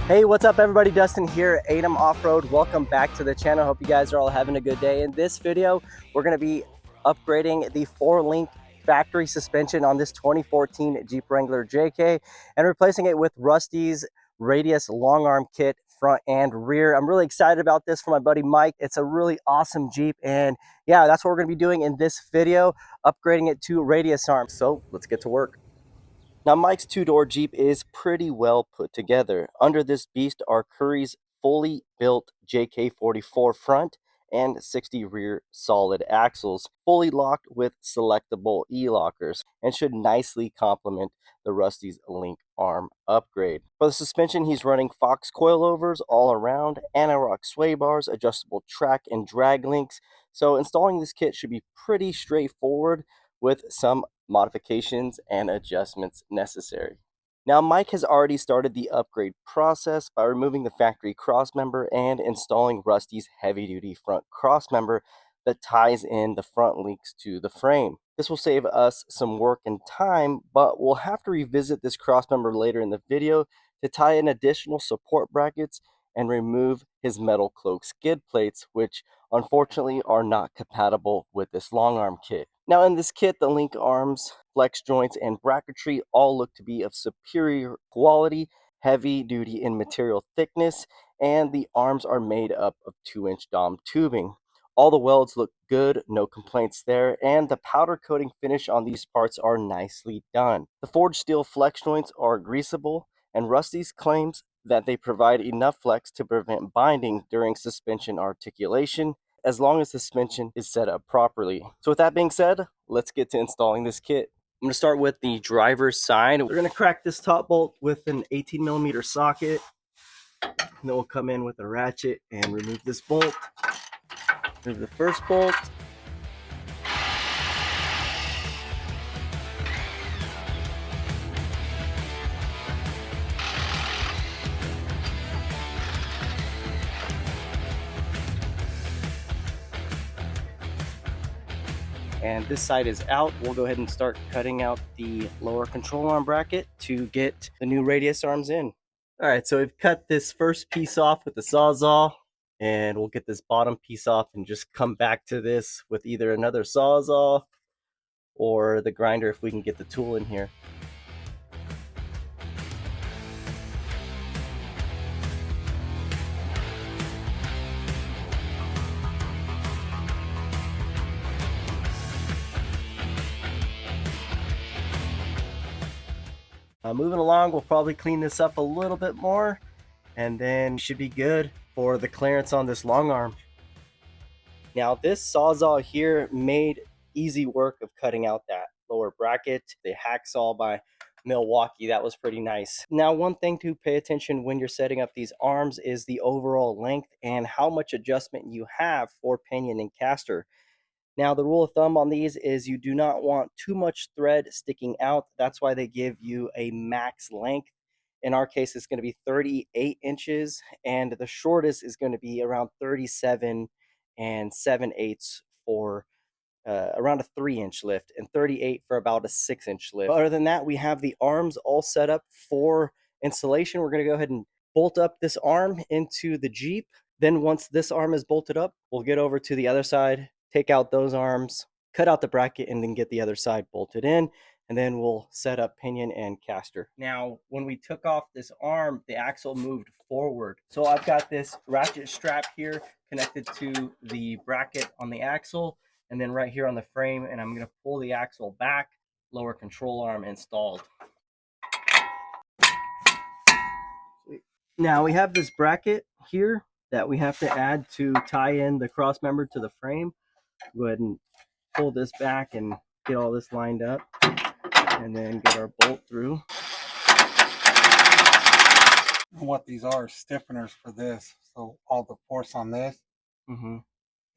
Hey, what's up everybody? Dustin here, ATEM Off-Road. Welcome back to the channel. Hope you guys are all having a good day. In this video, we're going to be upgrading the 4-link factory suspension on this 2014 Jeep Wrangler JK and replacing it with Rusty's Radius long arm kit, front and rear. I'm really excited about this for my buddy Mike. It's a really awesome Jeep, and yeah, that's what we're going to be doing in this video, upgrading it to Radius arms. So let's get to work. Now, Mike's two-door Jeep is pretty well put together. Under this beast are Curry's fully built JK44 front and 60 rear solid axles, fully locked with selectable E-lockers, and should nicely complement the Rusty's link arm upgrade. For the suspension, he's running Fox coilovers all around, anti-rock sway bars, adjustable track and drag links, so installing this kit should be pretty straightforward with some modifications and adjustments necessary. Now, Mike has already started the upgrade process by removing the factory crossmember and installing Rusty's heavy-duty front crossmember that ties in the front links to the frame. This will save us some work and time, but we'll have to revisit this crossmember later in the video to tie in additional support brackets and remove his metal cloak skid plates, which unfortunately are not compatible with this long arm kit. Now, in this kit, the link arms, flex joints, and bracketry all look to be of superior quality, heavy duty in material thickness, and the arms are made up of 2-inch DOM tubing. All the welds look good, no complaints there, and the powder coating finish on these parts are nicely done. The forged steel flex joints are greasable, and Rusty's claims that they provide enough flex to prevent binding during suspension articulation, as long as the suspension is set up properly. So with that being said, let's get to installing this kit. I'm going to start with the driver's side. We're going to crack this top bolt with an 18mm socket. And then we'll come in with a ratchet and remove this bolt. Remove the first bolt. And this side is out. We'll go ahead and start cutting out the lower control arm bracket to get the new radius arms in. All right, so we've cut this first piece off with the Sawzall, and we'll get this bottom piece off and just come back to this with either another Sawzall or the grinder if we can get the tool in here. Moving along, we'll probably clean this up a little bit more, and then should be good for the clearance on this long arm. Now, this Sawzall here made easy work of cutting out that lower bracket. The hacksaw by Milwaukee, that was pretty nice. Now, one thing to pay attention when you're setting up these arms is the overall length and how much adjustment you have for pinion and caster. Now, the rule of thumb on these is you do not want too much thread sticking out. That's why they give you a max length. In our case, it's going to be 38 inches, and the shortest is going to be around 37 and 7/8 for around a 3-inch lift, and 38 for about a 6-inch lift. Other than that, we have the arms all set up for installation. We're going to go ahead and bolt up this arm into the Jeep. Then once this arm is bolted up, we'll get over to the other side, take out those arms, cut out the bracket, and then get the other side bolted in, and then we'll set up pinion and caster. Now, when we took off this arm, the axle moved forward. So I've got this ratchet strap here connected to the bracket on the axle, and then right here on the frame, and I'm going to pull the axle back, lower control arm installed. Now we have this bracket here that we have to add to tie in the cross member to the frame. Go ahead and pull this back and get all this lined up, and then get our bolt through. What these are stiffeners for this, so all the force on this,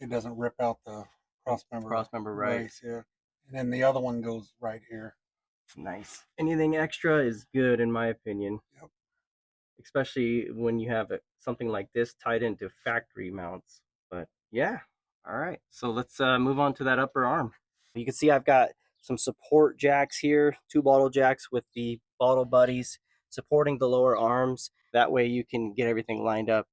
it doesn't rip out the crossmember race, yeah. And then the other one goes right here. Nice. Anything extra is good in my opinion. Yep. Especially when you have something like this tied into factory mounts. But yeah, all right. So let's move on to that upper arm. You can see I've got some support jacks here, 2 bottle jacks with the bottle buddies supporting the lower arms. That way you can get everything lined up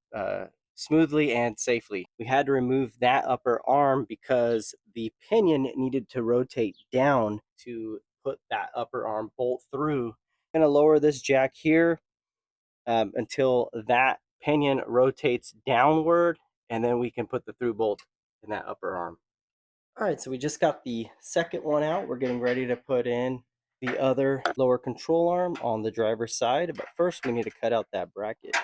smoothly and safely. We had to remove that upper arm because the pinion needed to rotate down to put that upper arm bolt through. I'm going to lower this jack here until that pinion rotates downward, and then we can put the through bolt in that upper arm. All right, so we just got the second one out. We're getting ready to put in the other lower control arm on the driver's side, but first we need to cut out that bracket.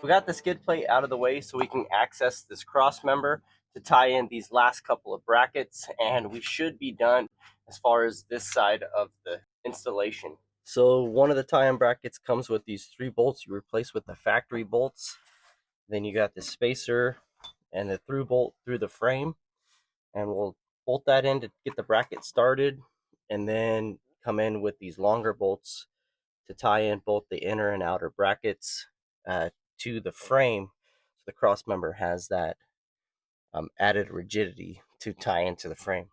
We got the skid plate out of the way so we can access this cross member to tie in these last couple of brackets, and we should be done as far as this side of the installation. So one of the tie-in brackets comes with these 3 bolts you replace with the factory bolts. Then you got the spacer and the through bolt through the frame, and we'll bolt that in to get the bracket started, and then come in with these longer bolts to tie in both the inner and outer brackets to the frame, so the cross member has that added rigidity to tie into the frame.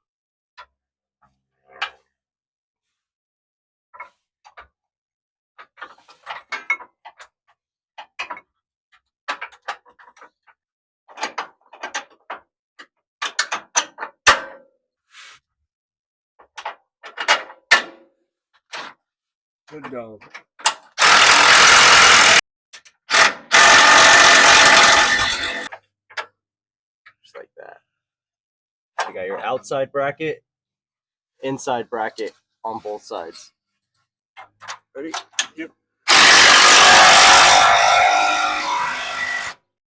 Good dog. Just like that. You got your outside bracket, inside bracket on both sides. Ready? Yep.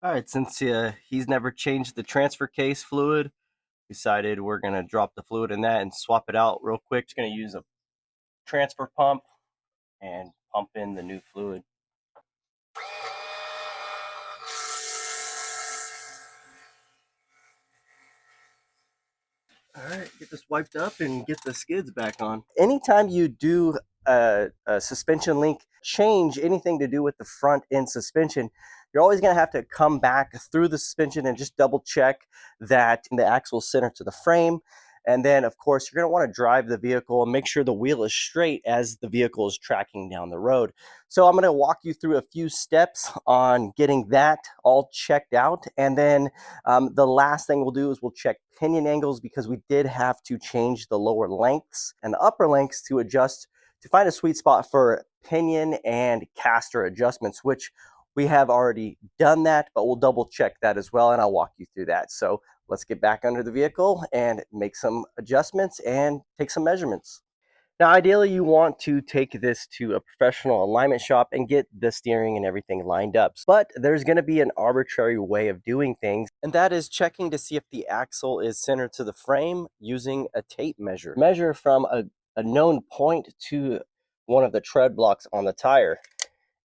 All right, since he's never changed the transfer case fluid, decided we're gonna drop the fluid in that and swap it out real quick. Just gonna use a transfer pump and pump in the new fluid. All right, get this wiped up and get the skids back on. Anytime you do a suspension link change, anything to do with the front end suspension, you're always going to have to come back through the suspension and just double check that the axle is center to the frame. And then, of course, you're going to want to drive the vehicle and make sure the wheel is straight as the vehicle is tracking down the road. So I'm going to walk you through a few steps on getting that all checked out. And then the last thing we'll do is we'll check pinion angles, because we did have to change the lower lengths and the upper lengths to adjust to find a sweet spot for pinion and caster adjustments, which we have already done that, but we'll double check that as well, and I'll walk you through that. So let's get back under the vehicle and make some adjustments and take some measurements. Now, ideally, you want to take this to a professional alignment shop and get the steering and everything lined up. But there's going to be an arbitrary way of doing things, and that is checking to see if the axle is centered to the frame using a tape measure. Measure from a known point to one of the tread blocks on the tire.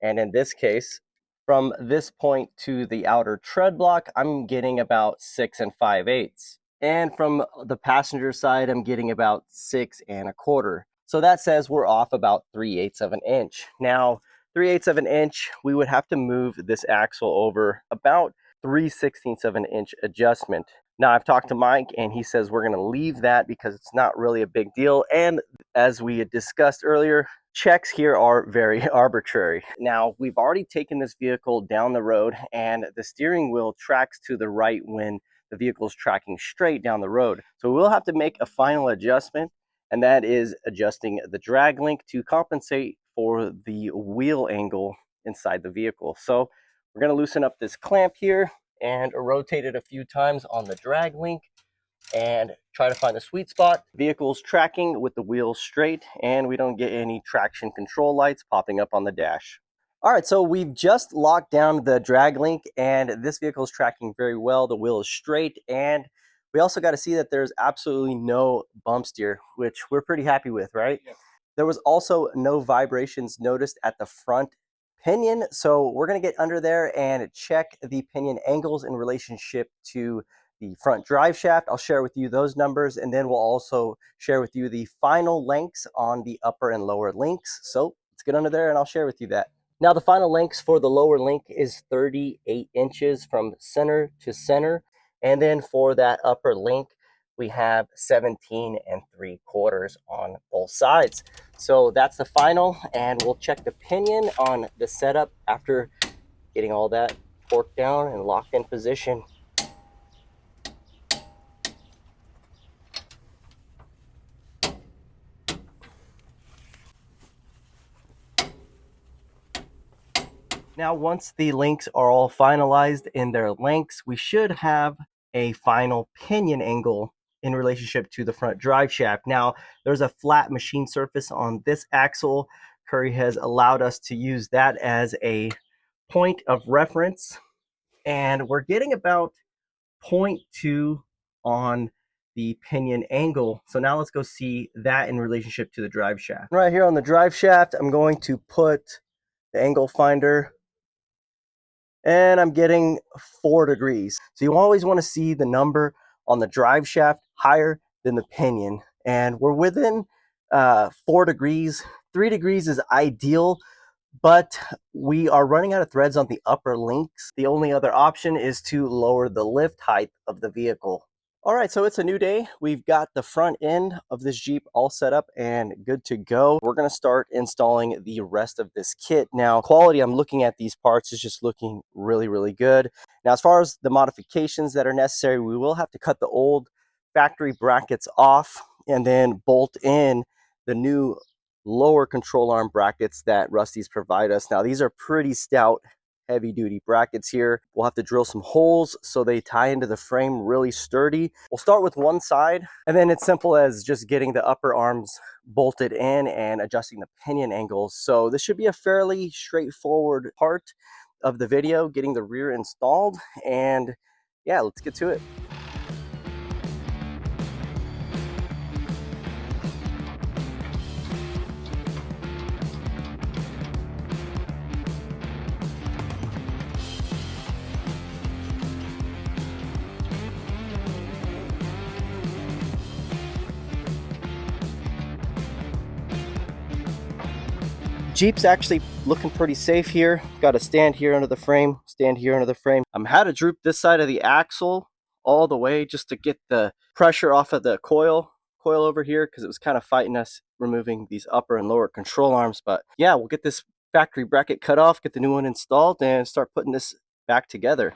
And in this case, from this point to the outer tread block, I'm getting about 6 5/8. And from the passenger side, I'm getting about 6 1/4. So that says we're off about 3/8 of an inch. Now, 3/8 of an inch, we would have to move this axle over about 3/16 of an inch adjustment. Now, I've talked to Mike, and he says we're going to leave that because it's not really a big deal. And as we had discussed earlier, checks here are very arbitrary. Now, we've already taken this vehicle down the road, and the steering wheel tracks to the right when the vehicle is tracking straight down the road. So we'll have to make a final adjustment, and that is adjusting the drag link to compensate for the wheel angle inside the vehicle. So we're going to loosen up this clamp here and rotate it a few times on the drag link and try to find a sweet spot. Vehicle's tracking with the wheels straight, and we don't get any traction control lights popping up on the dash. All right, so we've just locked down the drag link, and this vehicle is tracking very well. The wheel is straight, and we also got to see that there's absolutely no bump steer, which we're pretty happy with, right? Yep. There was also no vibrations noticed at the front pinion, so we're going to get under there and check the pinion angles in relationship to the front drive shaft. I'll share with you those numbers, and then we'll also share with you the final lengths on the upper and lower links. So let's get under there and I'll share with you that. Now, the final lengths for the lower link is 38 inches from center to center. And then for that upper link, we have 17 3/4 on both sides. So that's the final, and we'll check the pinion on the setup after getting all that torqued down and locked in position. Now, once the links are all finalized in their lengths, we should have a final pinion angle in relationship to the front drive shaft. Now, there's a flat machine surface on this axle. Curry has allowed us to use that as a point of reference, and we're getting about 0.2 on the pinion angle. So now let's go see that in relationship to the drive shaft. Right here on the drive shaft, I'm going to put the angle finder, and I'm getting 4 degrees. So you always want to see the number on the drive shaft higher than the pinion. And we're within 4 degrees. 3 degrees is ideal, but we are running out of threads on the upper links. The only other option is to lower the lift height of the vehicle. All right, so it's a new day. We've got the front end of this Jeep all set up and good to go. We're gonna start installing the rest of this kit. Now, quality, I'm looking at these parts, is just looking really, really good. Now, as far as the modifications that are necessary, we will have to cut the old factory brackets off and then bolt in the new lower control arm brackets that Rusty's provide us. Now, these are pretty stout, heavy duty brackets here. We'll have to drill some holes so they tie into the frame really sturdy. We'll start with one side, and then it's simple as just getting the upper arms bolted in and adjusting the pinion angles. So this should be a fairly straightforward part of the video, getting the rear installed. And yeah, let's get to it. Jeep's actually looking pretty safe here. Got a stand here under the frame, stand here under the frame. I'm had to droop this side of the axle all the way just to get the pressure off of the coil over here, because it was kind of fighting us removing these upper and lower control arms. But yeah, we'll get this factory bracket cut off, get the new one installed, and start putting this back together.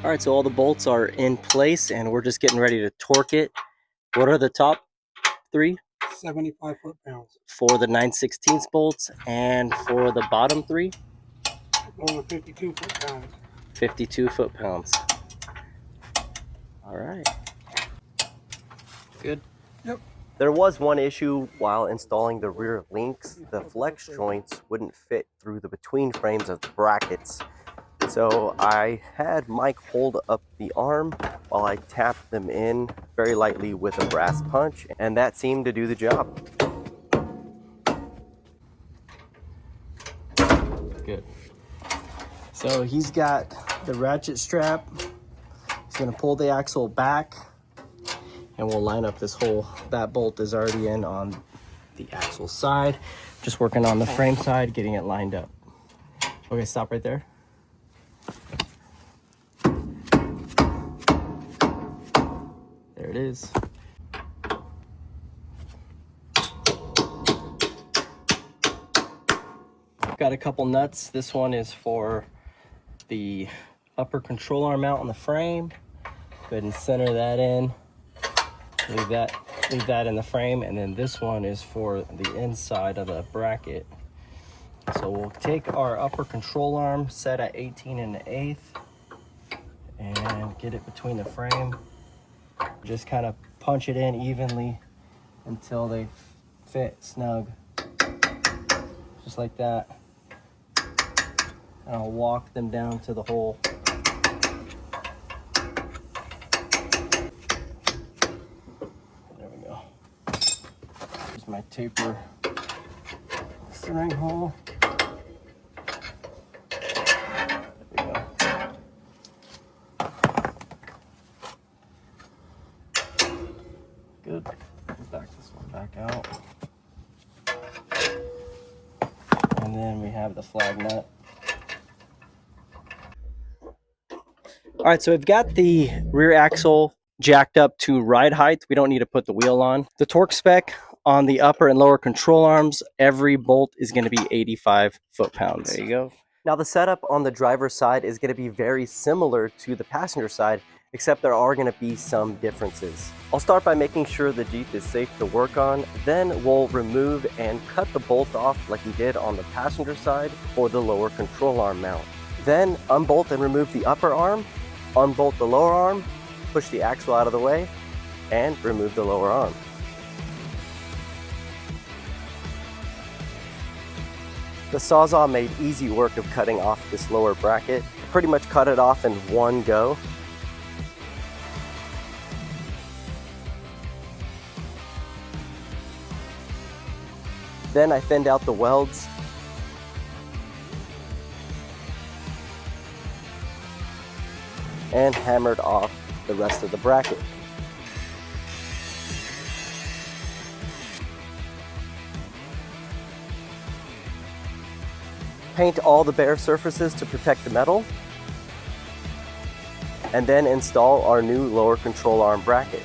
All right, so all the bolts are in place and we're just getting ready to torque it. What are the top 3? 75 foot-pounds. For the 9/16 bolts, and for the bottom 3? Over 52 foot-pounds. 52 foot-pounds. All right. Good. Yep. There was one issue while installing the rear links. The flex joints wouldn't fit through the between frames of the brackets. So I had Mike hold up the arm while I tapped them in very lightly with a brass punch, and that seemed to do the job. Good. So he's got the ratchet strap gonna pull the axle back and we'll line up this hole. That bolt is already in on the axle side. Just working on the frame side, getting it lined up. Okay, stop right there. There it is. Got a couple nuts. This one is for the upper control arm mount on the frame. Go ahead and center that in. Leave that in the frame, and then this one is for the inside of the bracket. So we'll take our upper control arm set at 18 1/8 and get it between the frame. Just kind of punch it in evenly until they fit snug, just like that. And I'll walk them down to the hole. There we go. Here's my taper string hole. There we go. Good. Back this one back out. And then we have the flag nut. All right, so we've got the rear axle jacked up to ride height. We don't need to put the wheel on. The torque spec on the upper and lower control arms, every bolt is going to be 85 foot-pounds. There you go. Now the setup on the driver's side is going to be very similar to the passenger side, except there are going to be some differences. I'll start by making sure the Jeep is safe to work on, then we'll remove and cut the bolt off like we did on the passenger side for the lower control arm mount. Then unbolt and remove the upper arm, unbolt the lower arm, push the axle out of the way, and remove the lower arm. The Sawzall made easy work of cutting off this lower bracket. Pretty much cut it off in one go. Then I thinned out the welds. And hammered off the rest of the bracket. Paint all the bare surfaces to protect the metal, and then install our new lower control arm bracket.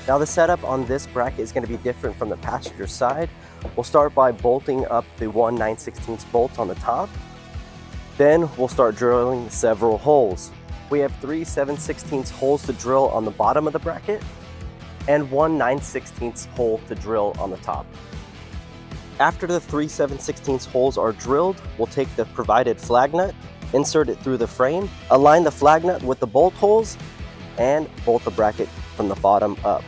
Now the setup on this bracket is going to be different from the passenger side. We'll start by bolting up the 1 9/16 bolt on the top. Then we'll start drilling several holes. We have 3 7/16 holes to drill on the bottom of the bracket and 1 9/16 hole to drill on the top. After the 3 7/16 holes are drilled, we'll take the provided flag nut, insert it through the frame, align the flag nut with the bolt holes, and bolt the bracket from the bottom up.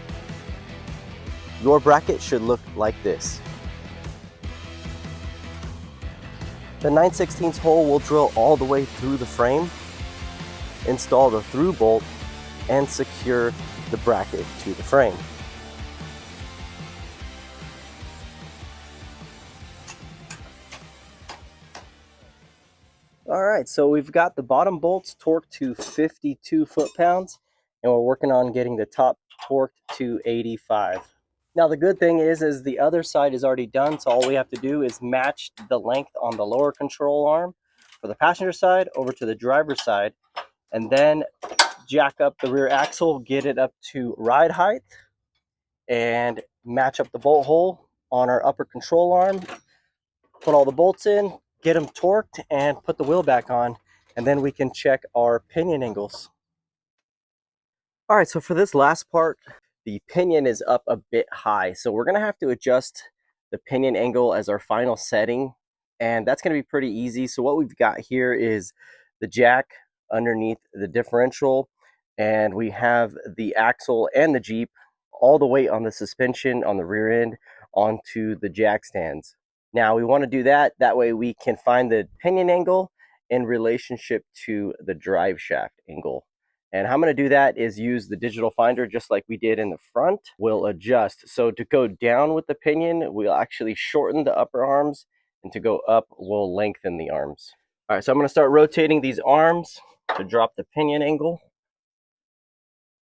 Your bracket should look like this. The 9/16 hole will drill all the way through the frame, install the through bolt, and secure the bracket to the frame. All right, so we've got the bottom bolts torqued to 52 foot-pounds, and we're working on getting the top torqued to 85. Now the good thing is the other side is already done, so all we have to do is match the length on the lower control arm for the passenger side over to the driver's side, and then jack up the rear axle, get it up to ride height, and match up the bolt hole on our upper control arm, put all the bolts in, get them torqued, and put the wheel back on, and then we can check our pinion angles. All right, so for this last part, the pinion is up a bit high, so we're gonna have to adjust the pinion angle as our final setting, and that's gonna be pretty easy. So what we've got here is the jack underneath the differential, and we have the axle and the Jeep, all the weight on the suspension on the rear end onto the jack stands. Now we want to do that way we can find the pinion angle in relationship to the drive shaft angle. And how I'm going to do that is use the digital finder just like we did in the front. We'll adjust. So to go down with the pinion, we'll actually shorten the upper arms and to go up, we'll lengthen the arms. All right, so I'm gonna start rotating these arms to drop the pinion angle.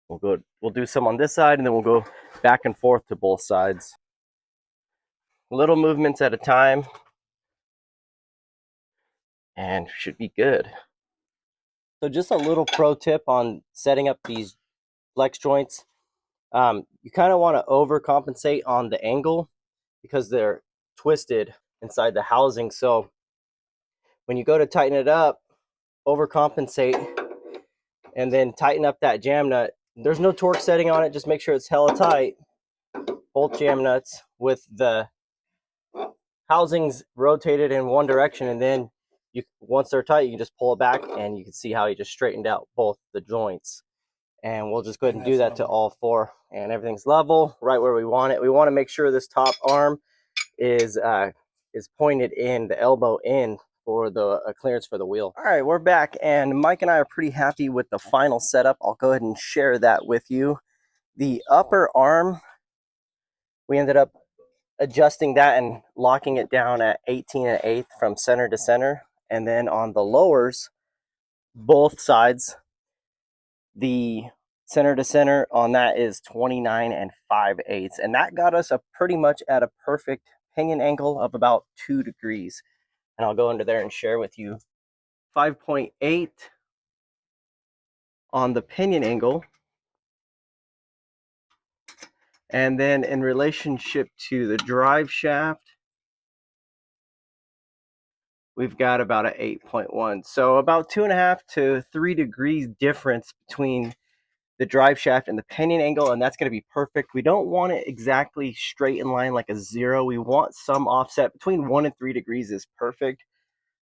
We'll do some on this side, and then we'll go back and forth to both sides. Little movements at a time, and should be good. So just a little pro tip on setting up these flex joints. You kind of want to overcompensate on the angle because they're twisted inside the housing. So when you go to tighten it up, overcompensate and then tighten up that jam nut. There's no torque setting on it. Just make sure it's hella tight. Both jam nuts with the housings rotated in one direction, and then once they're tight, you can just pull it back and you can see how you just straightened out both the joints. And we'll just go ahead and do that to all four, and everything's level right where we want it. We want to make sure this top arm is pointed in, the elbow in, for the clearance for the wheel. All right, we're back, and Mike and I are pretty happy with the final setup. I'll go ahead and share that with you. The upper arm, we ended up adjusting that and locking it down at 18 1/8 from center to center. And then on the lowers, both sides, the center to center on that is 29 5/8. And that got us pretty much at a perfect pinion angle of about 2 degrees. And I'll go under there and share with you 5.8 on the pinion angle. And then in relationship to the drive shaft, we've got about an 8.1. So about 2.5 to 3 degrees difference between the drive shaft and the pinion angle, and that's going to be perfect. We don't want it exactly straight in line like a 0. We want some offset. Between 1 and 3 degrees is perfect.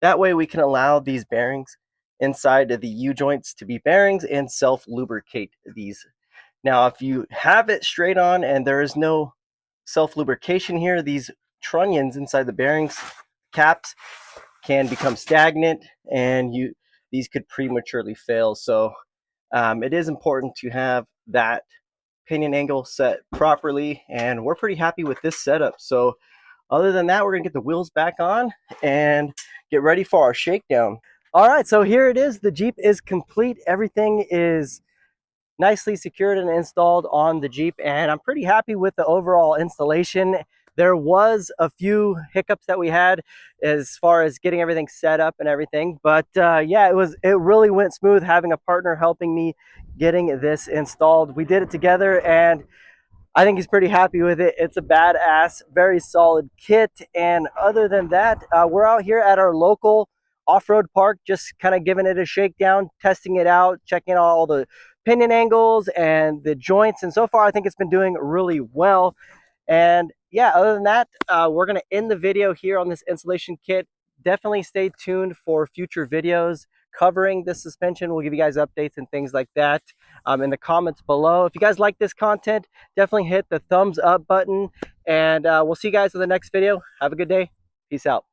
That way we can allow these bearings inside of the U-joints to be bearings and self-lubricate these. Now, if you have it straight on and there is no self-lubrication here, these trunnions inside the bearings caps can become stagnant, and these could prematurely fail. So it is important to have that pinion angle set properly, and we're pretty happy with this setup. So other than that, we're gonna get the wheels back on and get ready for our shakedown. All right, so here it is. The Jeep is complete. Everything is nicely secured and installed on the Jeep, and I'm pretty happy with the overall installation. There was a few hiccups that we had as far as getting everything set up and everything, but yeah, it really went smooth having a partner helping me getting this installed. We did it together, and I think he's pretty happy with it. It's a badass, very solid kit. And other than that, we're out here at our local off-road park, just kind of giving it a shakedown, testing it out, checking out all the pinion angles and the joints. And so far, I think it's been doing really well. And yeah, other than that, we're going to end the video here on this installation kit. Definitely stay tuned for future videos covering the suspension. We'll give you guys updates and things like that in the comments below. If you guys like this content, definitely hit the thumbs up button, and we'll see you guys in the next video. Have a good day. Peace out.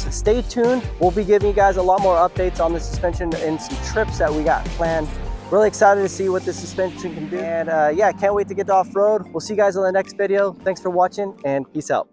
Stay tuned. We'll be giving you guys a lot more updates on the suspension and some trips that we got planned. Really excited to see what the suspension can do. And yeah, can't wait to get to off-road. We'll see you guys on the next video. Thanks for watching, and peace out.